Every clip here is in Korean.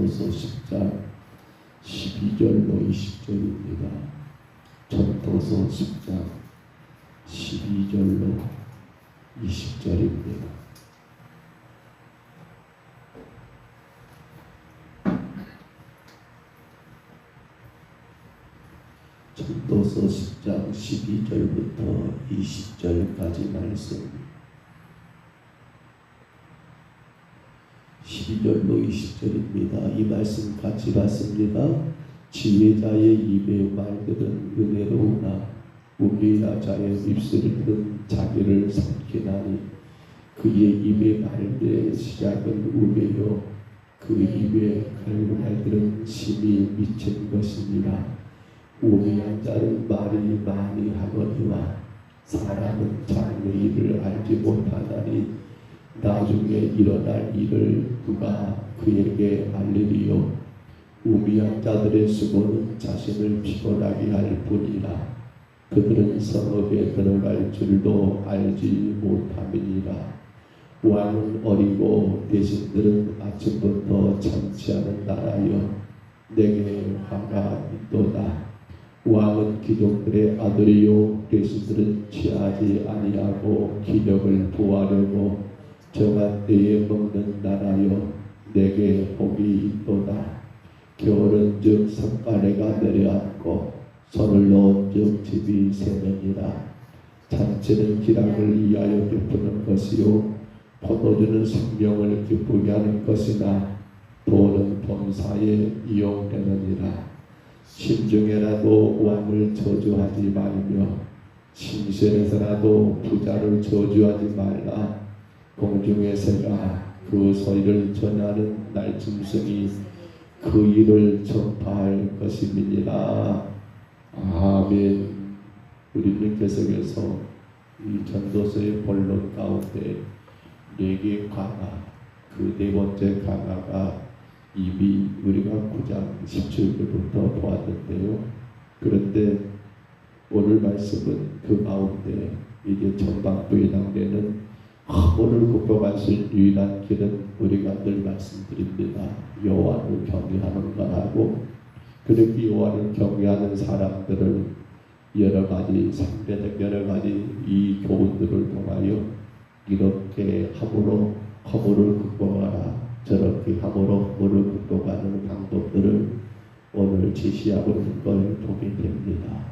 전도서 10장 12절로 20절입니다. 전도서 10장 12절로 20절입니다. 전도서 10장 12절부터 20절까지 말씀. 12절로 20절입니다. 이 말씀 같이 봤습니다. 지혜자의 입의 말들은 은혜로우나 우매한 자의 입술들은 자기를 삼키나니 그의 입의 말들의 시작은 우매요 그 입의 갈구말들은 심히 미친 것이니라. 우매한 자는 말이 많이 하거니와 사람은 자기의 일을 알지 못하나니 나중에 일어날 일을 누가 그에게 알리리요. 우매한 자들의 수고는 자신을 피곤하게 할 뿐이라. 그들은 성읍에 들어갈 줄도 알지 못함이니라. 왕은 어리고 대신들은 아침부터 참치하는 나라여 내게 화가 있도다. 왕은 귀족들의 아들이요 대신들은 취하지 아니하고 기력을 보하려고 정한 때에 먹는 나라여 내게 복이 있도다. 겨울은 즉 성가래가 내려앉고 손을 놓은 즉 집이 새느니라. 잔치는 기락을 위하여 베푸는 것이요 포도주는 생명을 기쁘게 하는 것이나 돈은 범사에 이용되느니라. 심중에라도 왕을 저주하지 말며 심신에서라도 부자를 저주하지 말라. 공중의 새가 그 소리를 전하는 날짐승이 그 일을 전파할 것임이니라. 아멘. 우리는 계속해서 이 전도서의 본론 가운데 4개의 강화, 그 4번째 강화가 이미 우리가 9장 17절부터 보았는데요. 그런데 오늘 말씀은 그 가운데 이제 전반부에 해당되는 허물을 극복하실 유일한 길은 우리가 늘 말씀드립니다. 여호와를 경외하는 거라고. 그렇게 여호와를 경외하는 사람들을 여러 가지 상대적 여러 가지 이 교훈들을 통하여 이렇게 허물을 극복하라, 저렇게 허물을 극복하는 방법들을 오늘 제시하고 있는 걸 보게 됩니다.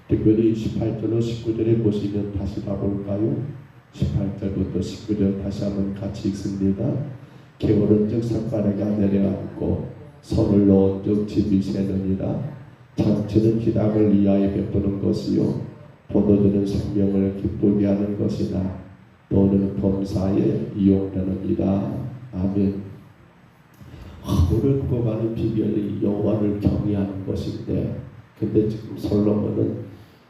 특별히 18절로 19절에 보시면 다시 봐볼까요? 18절부터 19절 다시 한번 같이 읽습니다. 겨울은 즉 성가래가 내려앉고 손을 놓은 즉 집이 새느니라. 잔치는 기락을 위하여 베푸는 것이요 포도주는 생명을 기쁘게 하는 것이나 돈은 범사에 이용되느니라. 아멘. 허물을 극복하는 비결이 여호와를 경외하는 것인데, 근데 지금 솔로몬은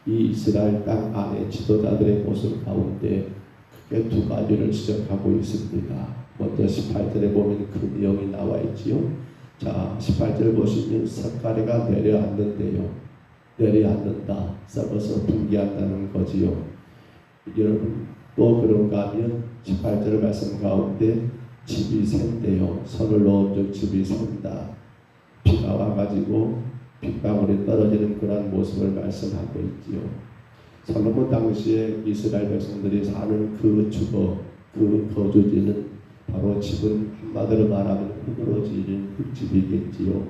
이 이스라엘 땅 안에 지도자들의 모습 가운데 크게 2가지를 지적하고 있습니다. 먼저 18절에 보면 그 내용이 나와 있지요. 자, 18절 보시면 성가래가 내려앉는데요. 내려앉는다, 썩어서 붕괴한다는 거지요. 여러분 또 그런가 하면 18절 말씀 가운데 집이 샌대요. 손을 놓은 즉 집이 샌다. 비가 와가지고 빗방울이 떨어지는 그런 모습을 말씀하고 있지요. 솔로몬 당시에 이스라엘 백성들이 사는 그 주거, 그 거주지는 바로 집은 한마디로 말하면 흙으로 지은 흙집이겠지요.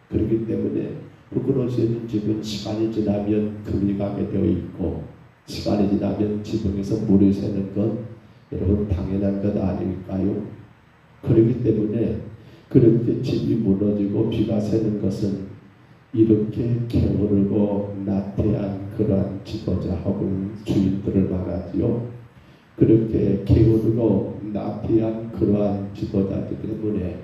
그렇기 때문에 흙으로 지은 집은 시간이 지나면 금이 가게 되어 있고, 시간이 지나면 지붕에서 물이 새는 건 여러분 당연한 것 아닐까요? 그렇기 때문에 그렇게 집이 무너지고 비가 새는 것은 이렇게 게으르고 나태한 그러한 지도자 혹은 주인들을 말하지요. 그렇게 게으르고 나태한 그러한 지도자들 때문에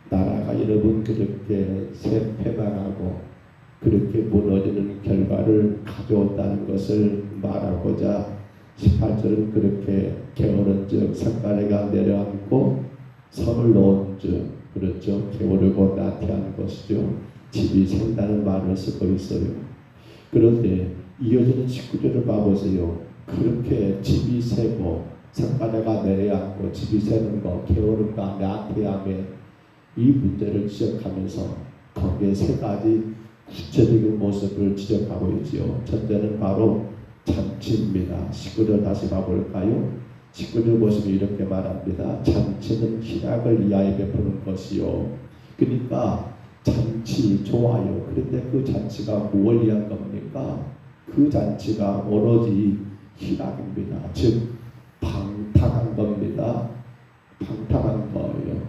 나라가 여러분 그렇게 쇠퇴망하고 그렇게 무너지는 결과를 가져온다는 것을 말하고자 18절은 그렇게 게으른 즉 석가래가 내려앉고 선을 놓은 즉 그렇죠. 게으르고 나태한 것이죠. 집이 샌다는 말을 쓰고 있어요. 그런데 이어지는 19절을 봐보세요. 그렇게 집이 새고 석가래가 내려앉고 집이 새는 것, 게으름과 나태함의 이 문제를 지적하면서 거기에 세 가지 구체적인 모습을 지적하고 있지요. 첫째는 바로 잔치입니다. 19절 다시 봐볼까요? 19절 보시면 이렇게 말합니다. 잔치는 희락을 위하여 베푸는 것이요. 그러니까 잔치 좋아요. 그런데 그 잔치가 무엇을 위한 겁니까? 그 잔치가 오로지 희락입니다. 즉 방탕한 겁니다. 방탕한 거예요.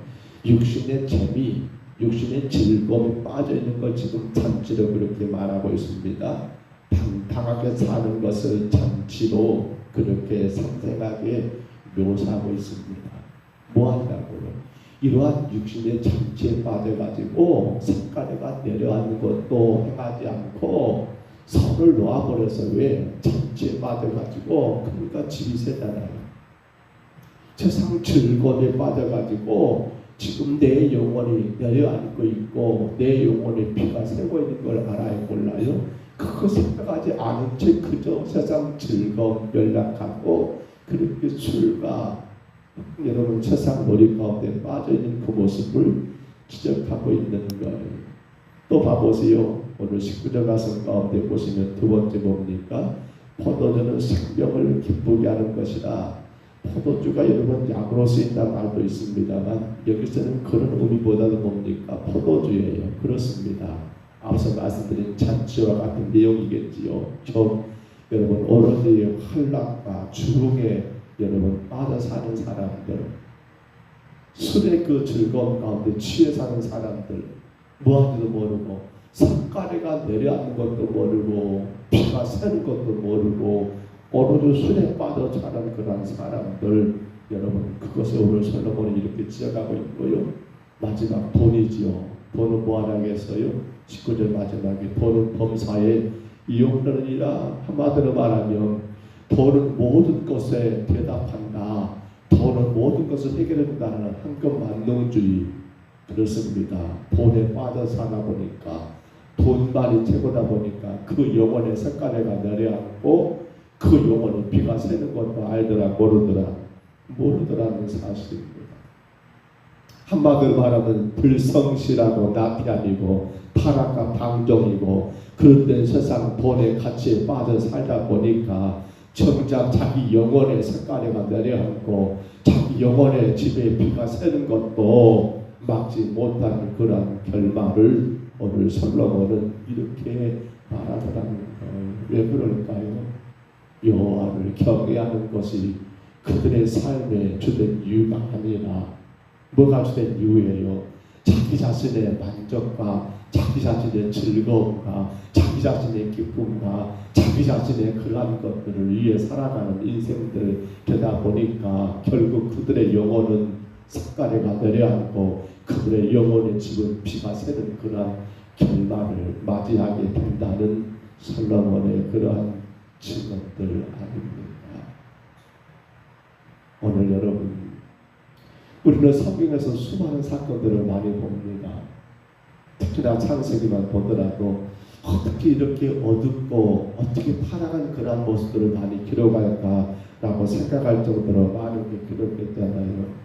육신의 재미, 육신의 즐거움이 빠져있는 걸 지금 잔치로 그렇게 말하고 있습니다. 방탕하게 사는 것을 잔치로 그렇게 생생하게 묘사하고 있습니다. 뭐 한다고요? 이러한 육신의 잔치에 빠져가지고 석가래가 내려앉는 것도 행하지 않고 선을 놓아버려서 왜? 잔치에 빠져가지고 그러니까 집이 세잖아요. 세상 즐거움에 빠져가지고 지금 내 영혼이 내려앉고 있고 내 영혼의 피가 새고 있는 걸 알아요? 몰라요? 그거 생각하지 않은 채 그저 세상 즐거움 연락하고 그렇게 술과 여러분 세상 놀이 가운데 빠져있는 그 모습을 지적하고 있는 거예요. 또 봐보세요. 오늘 19절 말씀 가운데 보시면 두 번째 뭡니까? 포도주는 생명을 기쁘게 하는 것이다. 포도주가 여러분 약으로 쓰인다는 말도 있습니다만 여기서는 그런 의미보다도 뭡니까? 포도주예요. 그렇습니다. 앞서 말씀드린 잔치와 같은 내용이겠지요. 좀 여러분 오로지 환락과 주흥에 여러분 빠져 사는 사람들, 술의 그 즐거움 가운데 취해 사는 사람들, 뭐하는지도 모르고 석가래가 내려앉는 것도 모르고 피가 새는 것도 모르고 오로지 술에 빠져 사는 그런 사람들, 여러분 그것을 오늘 솔로몬이 이렇게 지적하고 있고요. 마지막 돈이지요. 돈은 뭐하라겠어요? 19절 마지막에 돈은 범사에 이용되느니라. 한마디로 말하면 돈은 모든 것에 대답한다. 돈은 모든 것을 해결해준다는 황금만능주의. 그렇습니다. 돈에 빠져 사다 보니까 돈만이 최고다 보니까 그 영혼의 석가래가 내려앉고 그 영혼의 피가 새는 것도 알더라 모르더라는 사실입니다. 한마디로 말하면 불성실하고 나태함이고 타락과 방종이고 그런데 세상 돈의 가치에 빠져 살다 보니까 정작 자기 영혼의 석가래가 내려앉고 자기 영혼의 집에 피가 새는 것도 막지 못하는 그런 결말을 오늘 솔로몬은 이렇게 말하더라는 거예요. 왜 그럴까요? 여호와를 경외하는 것이 그들의 삶의 주된 이유가 아니라 뭐가 주된 이유예요? 자기 자신의 만족과 자기 자신의 즐거움과 자기 자신의 기쁨과 자기 자신의 그러한 것들을 위해 살아가는 인생들 되다 보니까 결국 그들의 영혼은 석가래가 내려앉고 그들의 영혼의 집은 피가 새는 그러한 결말을 맞이하게 된다는 솔로몬의 그러한 증언들 아닙니까? 오늘 여러분 우리는 성경에서 수많은 사건들을 많이 봅니다. 특히나 창세기만 보더라도 어떻게 이렇게 어둡고 어떻게 타락한 그런 모습들을 많이 기록할까라고 생각할 정도로 많은 게 기록됐잖아요.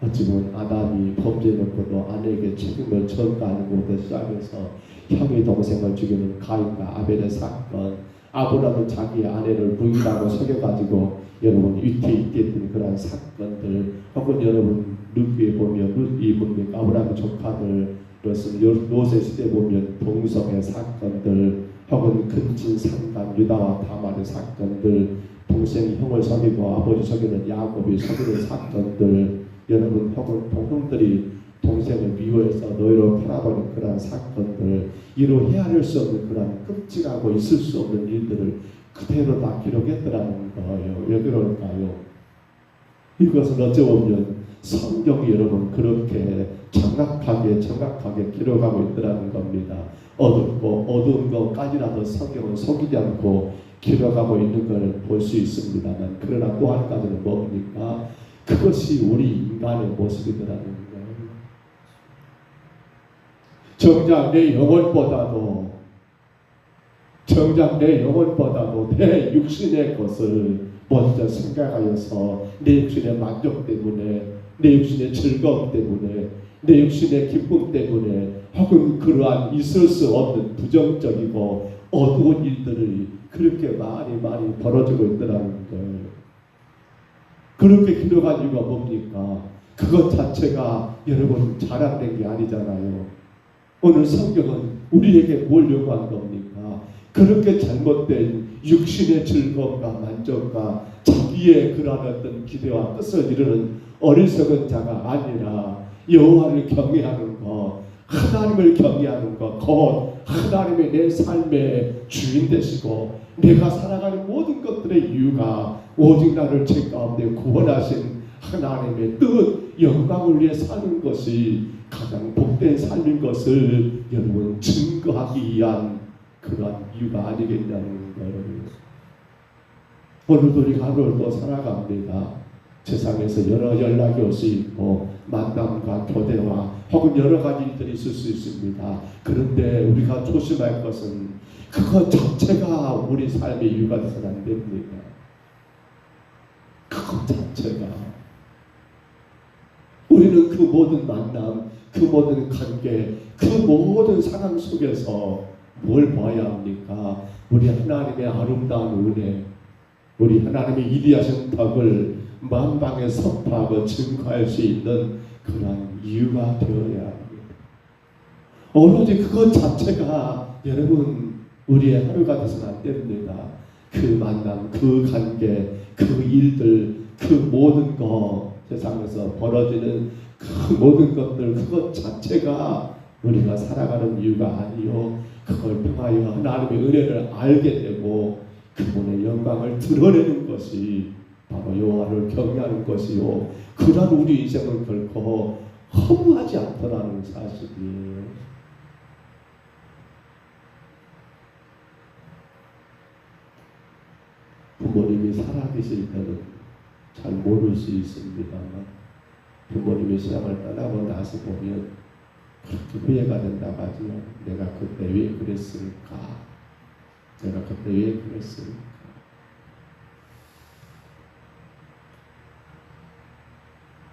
어찌 보면 아담이 범죄했고도 아내에게 책임을 전가하는 것부터 시작해서 형이 동생을 죽이는 가인과 아벨의 사건, 아브라함은 자기 아내를 부인하고 속여가지고 여러분 위태했던 그런 사건들, 혹은 여러분 룻기에 보면 룻이 뭡니까? 아브라함의 조카들, 요새 시대 보면 동성애 사건들, 혹은 근친 상간 유다와 다말의 사건들, 동생이 형을 속이고 아버지 속이는 야곱이 속이는 사건들, 여러분 혹은 동생들이 동생을 미워해서 노예로 팔아버린 그런 사건들, 이로 헤아릴 수 없는 그런 끔찍하고 있을 수 없는 일들을 그대로 다 기록했더라는 거예요. 왜 그럴까요? 이것은 어찌 보면 성경이 여러분 그렇게 정확하게 기록하고 있더라는 겁니다. 어두운 것까지라도 성경은 속이지 않고 기록하고 있는 걸 볼 수 있습니다만, 그러나 또 한 가지는 뭡니까? 그것이 우리 인간의 모습이더라는 거예요. 정작 내 영혼보다도 내 육신의 것을 먼저 생각하여서 내 육신의 만족 때문에, 내 육신의 즐거움 때문에, 내 육신의 기쁨 때문에, 혹은 그러한 있을 수 없는 부정적이고 어두운 일들이 그렇게 많이 벌어지고 있더라는 거예요. 그렇게 기록한 이유가 뭡니까? 그것 자체가 여러분 자랑된 게 아니잖아요. 오늘 성경은 우리에게 뭘 요구한 겁니까? 그렇게 잘못된 육신의 즐거움과 만족과 자기의 그러한 어떤 기대와 뜻을 이루는 어리석은 자가 아니라 여호와를 경외하는 것, 하나님을 경외하는 것, 곧 하나님의 내 삶의 주인 되시고 내가 살아가는 모든 것들의 이유가 오직 나를 죄 가운데 구원하신 하나님의 뜻, 영광을 위해 사는 것이 가장 복된 삶인 것을 여러분 증거하기 위한 그러한 이유가 아니겠냐는 거예요. 오늘도 우리가 하루를 또 살아갑니다. 세상에서 여러 연락이 올 수 있고 만남과 교대와 혹은 여러 가지 일들이 있을 수 있습니다. 그런데 우리가 조심할 것은 그것 자체가 우리 삶의 이유가 되서는 안 됩니다. 그것 자체가 우리는 그 모든 만남, 그 모든 관계, 그 모든 상황 속에서 뭘 봐야 합니까? 우리 하나님의 아름다운 은혜, 우리 하나님의 위대하신 덕을 만방에 선포하고 증거할 수 있는 그런 이유가 되어야 합니다. 오로지 그것 자체가 여러분 우리의 하루가 되서는 안 됩니다. 그 만남, 그 관계, 그 일들, 그 모든 것, 세상에서 벌어지는 그 모든 것들, 그것 자체가 우리가 살아가는 이유가 아니요, 그걸 통하여 하나님의 은혜를 알게 되고 그분의 영광을 드러내는 것이 바로 여호와를 경외하는 것이요, 그러한 우리 인생은 결코 허무하지 않더라는 사실이에요. 부모님이 살아계실 때는 잘 모를 수 있습니다만 부모님이 세상을 떠나고 나서 보면 그렇게 후회가 된다고 하지만 내가 그때 왜 그랬을까? 내가 그때 왜 그랬을까?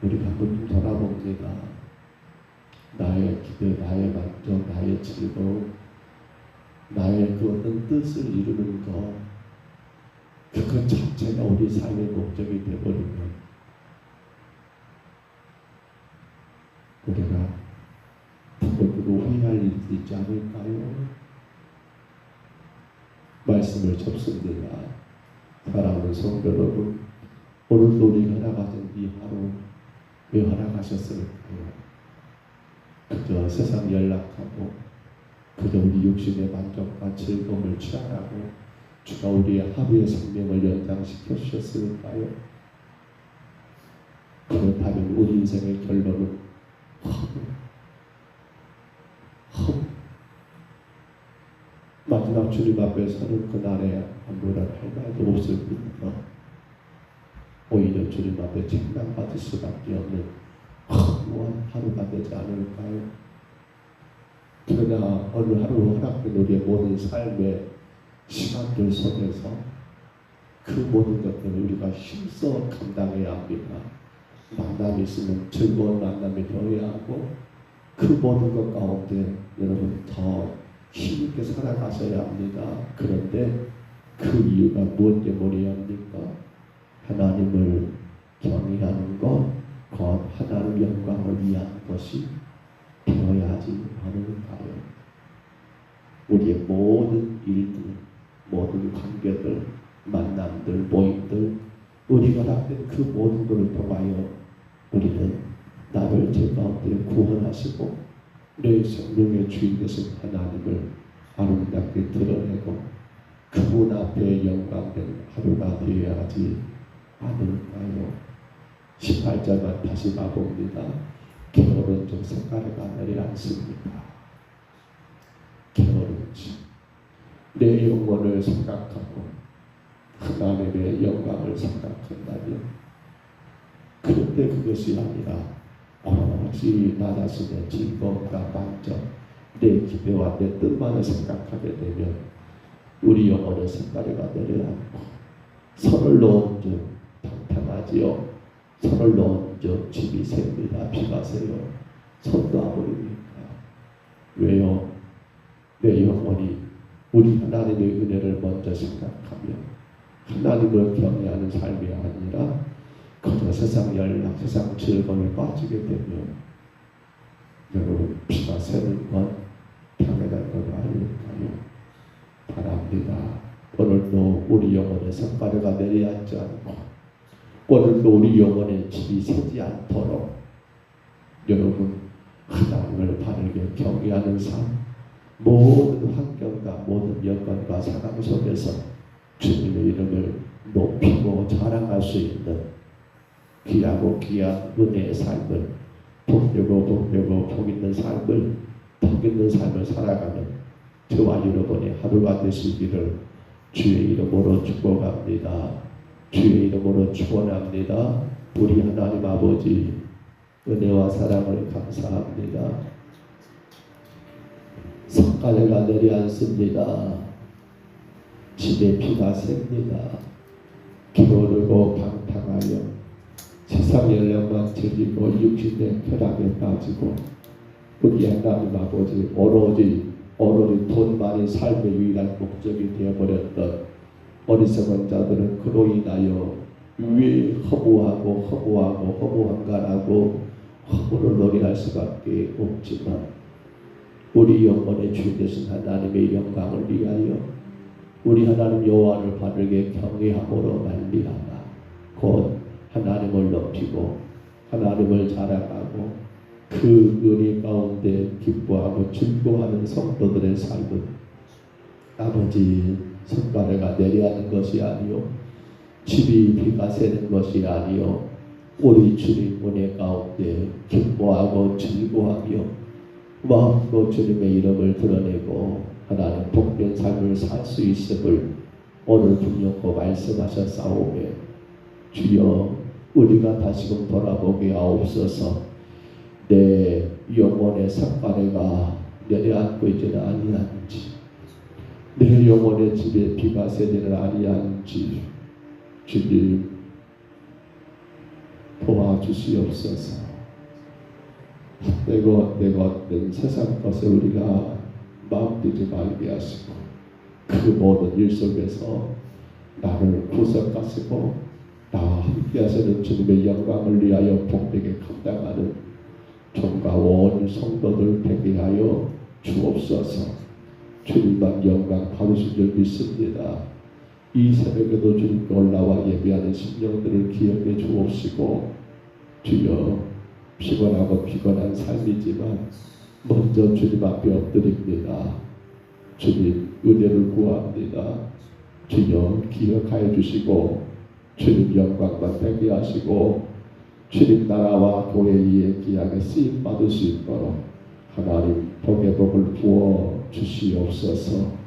우리가 한번 돌아봅니다. 나의 기대, 나의 만족, 나의 즐거움, 나의 그 어떤 뜻을 이루는 것, 그것 자체가 우리 삶의 목적이 되어버리면 우리가 두고두고 후회할 일이 있지 않을까요? 말씀을 접습니다. 사랑하는 성도 여러분, 오늘도 우리가 허락하신 이 하루 왜 허락하셨을까요? 그저 세상 연락하고 그저 우리 육신의 만족과 즐거움을 취하라고 주가 우리의 하루의 생명을 연장시켜 주셨을까요? 그렇다면 우리 인생의 결론은 마지막 주님 앞에 서는 그날에 아무런 할 말도 없을 뿐더러 오히려 주님 앞에 책망받을 수밖에 없는 허무한 하루가 되지 않을까요? 그러나 어느 하루 허락된 우리의 모든 삶의 시간들 속에서 그 모든 것들을 우리가 힘써 감당해야 합니다. 만남이 있으면 즐거운 만남이 되어야 하고 그 모든 것 가운데 여러분 더 힘있게 살아가셔야 합니다. 그런데 그 이유가 무엇 때문이어야 합니까? 하나님을 경외하는 것, 곧 하나님 영광을 위한 것이 되어야 하지 않을까요? 우리의 모든 일들, 모든 관계들, 만남들, 모임들, 우리가 허락된 그 모든 것을 통하여 우리는 나를 죄 가운데 구원하시고 내 생명의 주인 되신 하나님을 아름답게 드러내고 그분 앞에 영광된 하루가 되어야 하지 않을까요? 18절만 다시 봐봅니다. 게으른즉 성가래가 내리 앉습니다. 게으른즉 내 영혼을 생각하고 하나님의 영광을 생각한다면, 그런데 그것이 아니라 오로지 나 자신의 즐거움과 만족, 내 기대와 내 뜻만을 생각하게 되면 우리 영혼의 성가래가 내려앉고 선을 놓은즉 평탄하지요. 선을 놓은즉 집이 셉니다. 비가 새요. 손 놔버립니까? 왜요? 내 영혼이 우리 하나님의 은혜를 먼저 생각하며 하나님을 경외하는 삶이 아니라 그저 세상 연락, 세상 즐거움에 빠지게 되면 여러분, 비가 새는 건 당연한 걸 아닐까요? 바랍니다. 오늘도 우리 영혼의 성가래가 내려앉지 않고 오늘도 우리 영혼의 집이 새지 않도록 여러분, 하나님을 바르게 경외하는 삶, 모든 환경과 모든 여건과 상황 속에서 주님의 이름을 높이고 자랑할 수 있는 귀하고 귀한 은혜의 삶을, 복되고 복있는 삶을, 복있는 삶을 살아가는 저와 여러분의 하루가 되시기를 주의 이름으로 축복합니다. 주의 이름으로 축원합니다. 우리 하나님 아버지 은혜와 사랑을 감사합니다. 성가래가 내려앉습니다. 집에 비가 셉니다. 게으르고 방탕하여 세상 연령만 즐기고 육신의 쾌락에 빠지고 우리 하나님 아버지 오로지 돈만이 삶의 유일한 목적이 되어버렸던 어리석은 자들은 그로 인하여 위에 허무한간하고 허무를 노래할 수밖에 없지만 우리 영혼의 주 되신 하나님의 영광을 위하여 우리 하나님 여호와를 바르게 경외함으로 말미암아 곧 하나님을 높이고 하나님을 자랑하고 그 은혜 가운데 기뻐하고 즐거워하는 성도들의 삶은 아버지 성가래가 내려가는 것이 아니요 집이 비가 새는 것이 아니요 우리 주님 은혜 가운데 기뻐하고 즐거워하며 마음으로 주님의 이름을 드러내고 하나님 복된 삶을 살 수 있음을 오늘 분명히 말씀하셨사오매 주여 우리가 다시금 돌아보게 하옵소서. 내 영혼의 성가래가 내려앉고 있지는 아니한지, 내 영혼의 집에 비가 새지는 아니한지 주님 도와주시옵소서. 내가 어떤 세상 것에 우리가 마음되지 말게 하시고 그 모든 일 속에서 나를 구속하시고 나와 함께 하시는 주님의 영광을 위하여 복되게 감당하는 종과 온 성도들 되게 하여 주옵소서. 주님만 영광 받으신 줄 믿습니다. 이 새벽에도 주님께 올라와 예배하는 심령들을 기억해 주옵시고 주여 피곤하고 피곤한 삶이지만 먼저 주님 앞에 엎드립니다. 주님 은혜를 구합니다. 주여 기억하여 주시고 주님 영광만 되게 하시고 주님 나라와 교회의 기약에 쓰임 받을 수 있도록 하나님 복의 복을 부어 주시옵소서.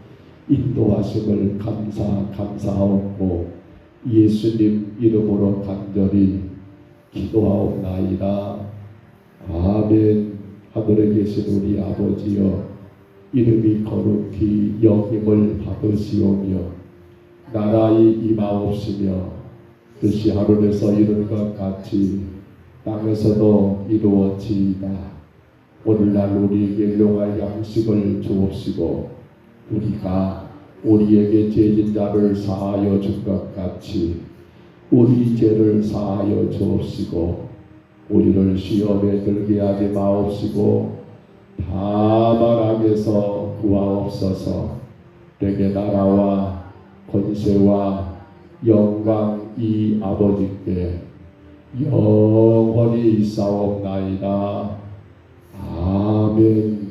인도하심을 감사하옵고 예수님 이름으로 간절히 기도하옵나이다. 아멘. 하늘에 계신 우리 아버지여 이름이 거룩히 여김을 받으시오며 나라의 임하옵시며 뜻이 하늘에서 이룬 것 같이 땅에서도 이루어지이다. 오늘날 우리에게 일용할 양식을 주옵시고 우리가 우리에게 죄진 자를 사하여 준 것 같이 우리 죄를 사하여 주옵시고 우리를 시험에 들게 하지 마옵시고 다만 악에서 구하옵소서. 내게 나라와 권세와 영광이 아버지께 영원히 있사옵나이다. 아멘.